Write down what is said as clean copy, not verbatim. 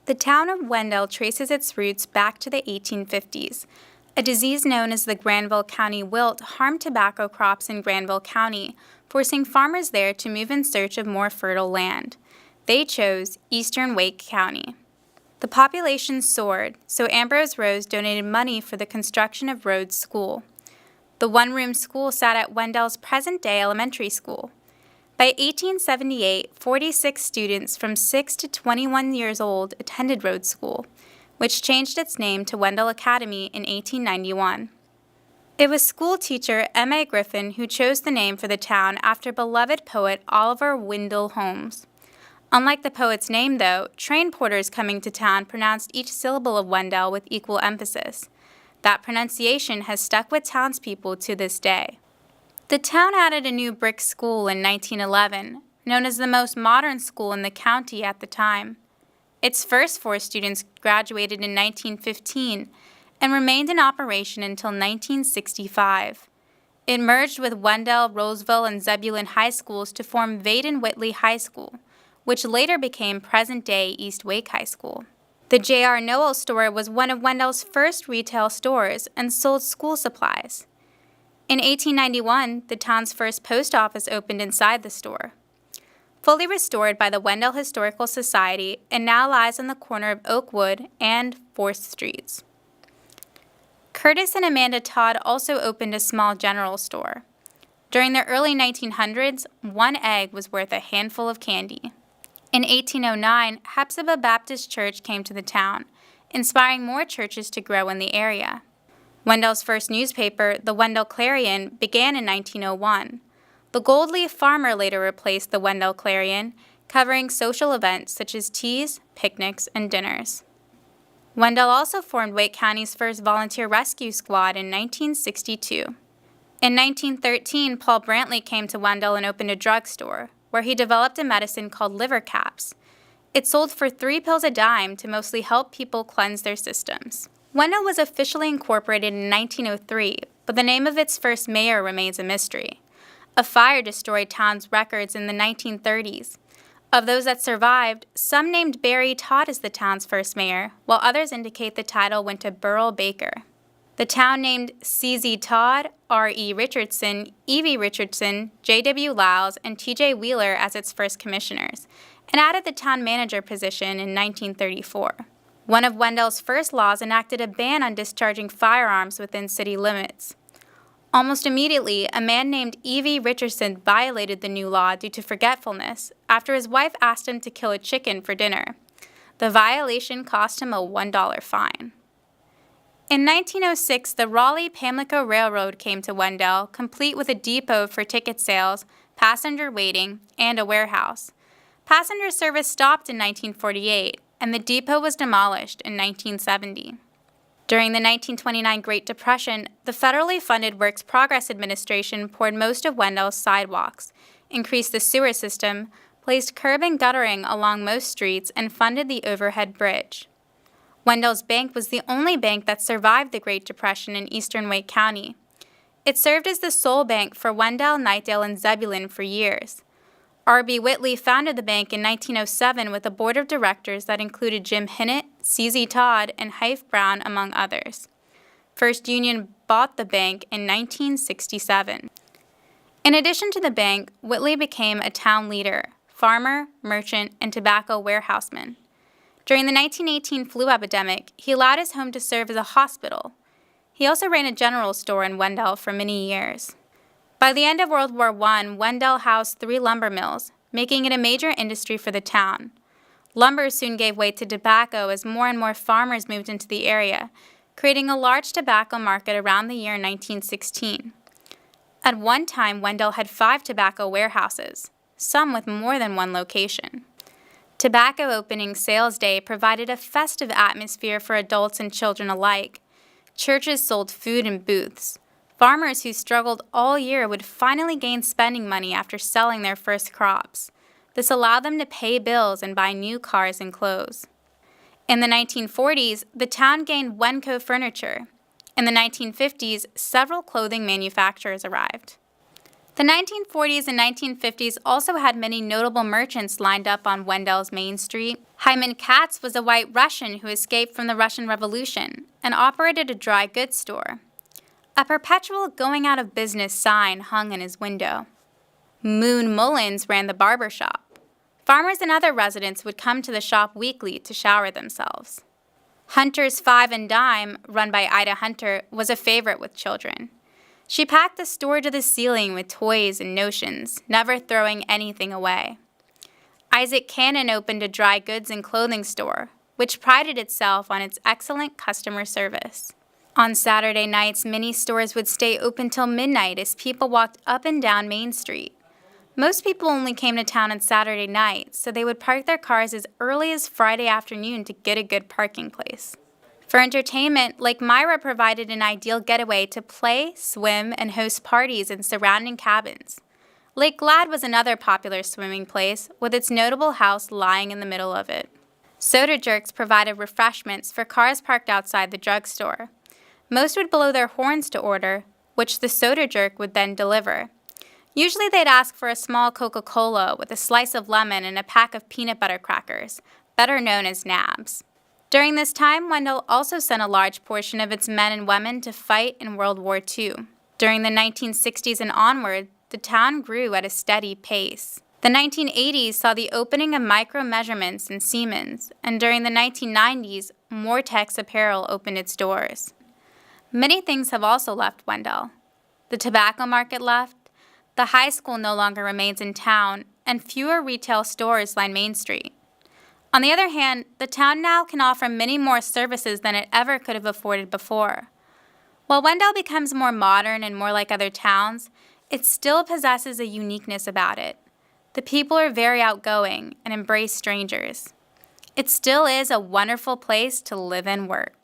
The town of Wendell traces its roots back to the 1850s. A disease known as the Granville County wilt harmed tobacco crops in Granville County, forcing farmers there to move in search of more fertile land. They chose eastern Wake County. The population soared, so Ambrose Rose donated money for the construction of Rhodes School. The one-room school sat at Wendell's present-day elementary school. By 1878, 46 students from 6 to 21 years old attended Rhodes School, which changed its name to Wendell Academy in 1891. It was schoolteacher M.A. Griffin who chose the name for the town after beloved poet Oliver Wendell Holmes. Unlike the poet's name, though, train porters coming to town pronounced each syllable of Wendell with equal emphasis. That pronunciation has stuck with townspeople to this day. The town added a new brick school in 1911, known as the most modern school in the county at the time. Its first 4 students graduated in 1915 and remained in operation until 1965. It merged with Wendell, Roseville, and Zebulon high schools to form Vaden-Whitley High School, which later became present-day East Wake High School. The J.R. Noel store was one of Wendell's first retail stores and sold school supplies. In 1891, the town's first post office opened inside the store. Fully restored by the Wendell Historical Society, it now lies on the corner of Oakwood and 4th Streets. Curtis and Amanda Todd also opened a small general store. During the early 1900s, 1 egg was worth a handful of candy. In 1809, Hephzibah Baptist Church came to the town, inspiring more churches to grow in the area. Wendell's first newspaper, the Wendell Clarion, began in 1901. The Gold Leaf Farmer later replaced the Wendell Clarion, covering social events such as teas, picnics, and dinners. Wendell also formed Wake County's first volunteer rescue squad in 1962. In 1913, Paul Brantley came to Wendell and opened a drugstore, where he developed a medicine called liver caps. It sold for 3 pills a dime to mostly help people cleanse their systems. Wendell was officially incorporated in 1903, but the name of its first mayor remains a mystery. A fire destroyed town's records in the 1930s. Of those that survived, some named Barry Todd as the town's first mayor, while others indicate the title went to Burl Baker. The town named C.Z. Todd, R.E. Richardson, E.V. Richardson, J.W. Lyles, and T.J. Wheeler as its first commissioners, and added the town manager position in 1934. One of Wendell's first laws enacted a ban on discharging firearms within city limits. Almost immediately, a man named E.V. Richardson violated the new law due to forgetfulness after his wife asked him to kill a chicken for dinner. The violation cost him a $1 fine. In 1906, the Raleigh-Pamlico Railroad came to Wendell, complete with a depot for ticket sales, passenger waiting, and a warehouse. Passenger service stopped in 1948, and the depot was demolished in 1970. During the 1929 Great Depression, the federally funded Works Progress Administration poured most of Wendell's sidewalks, increased the sewer system, placed curb and guttering along most streets, and funded the overhead bridge. Wendell's bank was the only bank that survived the Great Depression in eastern Wake County. It served as the sole bank for Wendell, Knightdale, and Zebulon for years. R.B. Whitley founded the bank in 1907 with a board of directors that included Jim Hinnett, C.Z. Todd, and Hyfe Brown, among others. First Union bought the bank in 1967. In addition to the bank, Whitley became a town leader, farmer, merchant, and tobacco warehouseman. During the 1918 flu epidemic, he allowed his home to serve as a hospital. He also ran a general store in Wendell for many years. By the end of World War I, Wendell housed 3 lumber mills, making it a major industry for the town. Lumber soon gave way to tobacco as more and more farmers moved into the area, creating a large tobacco market around the year 1916. At one time, Wendell had 5 tobacco warehouses, some with more than one location. Tobacco Opening Sales Day provided a festive atmosphere for adults and children alike. Churches sold food in booths. Farmers who struggled all year would finally gain spending money after selling their first crops. This allowed them to pay bills and buy new cars and clothes. In the 1940s, the town gained Wenco Furniture. In the 1950s, several clothing manufacturers arrived. The 1940s and 1950s also had many notable merchants lined up on Wendell's Main Street. Hyman Katz was a white Russian who escaped from the Russian Revolution and operated a dry goods store. A perpetual going out of business sign hung in his window. Moon Mullins ran the barber shop. Farmers and other residents would come to the shop weekly to shower themselves. Hunter's Five and Dime, run by Ida Hunter, was a favorite with children. She packed the store to the ceiling with toys and notions, never throwing anything away. Isaac Cannon opened a dry goods and clothing store, which prided itself on its excellent customer service. On Saturday nights, many stores would stay open till midnight as people walked up and down Main Street. Most people only came to town on Saturday night, so they would park their cars as early as Friday afternoon to get a good parking place. For entertainment, Lake Myra provided an ideal getaway to play, swim, and host parties in surrounding cabins. Lake Glad was another popular swimming place, with its notable house lying in the middle of it. Soda Jerks provided refreshments for cars parked outside the drugstore. Most would blow their horns to order, which the soda jerk would then deliver. Usually they'd ask for a small Coca-Cola with a slice of lemon and a pack of peanut butter crackers, better known as nabs. During this time, Wendell also sent a large portion of its men and women to fight in World War II. During the 1960s and onward, the town grew at a steady pace. The 1980s saw the opening of Micro Measurements and Siemens, and during the 1990s, Mortex Apparel opened its doors. Many things have also left Wendell. The tobacco market left, the high school no longer remains in town, and fewer retail stores line Main Street. On the other hand, the town now can offer many more services than it ever could have afforded before. While Wendell becomes more modern and more like other towns, it still possesses a uniqueness about it. The people are very outgoing and embrace strangers. It still is a wonderful place to live and work.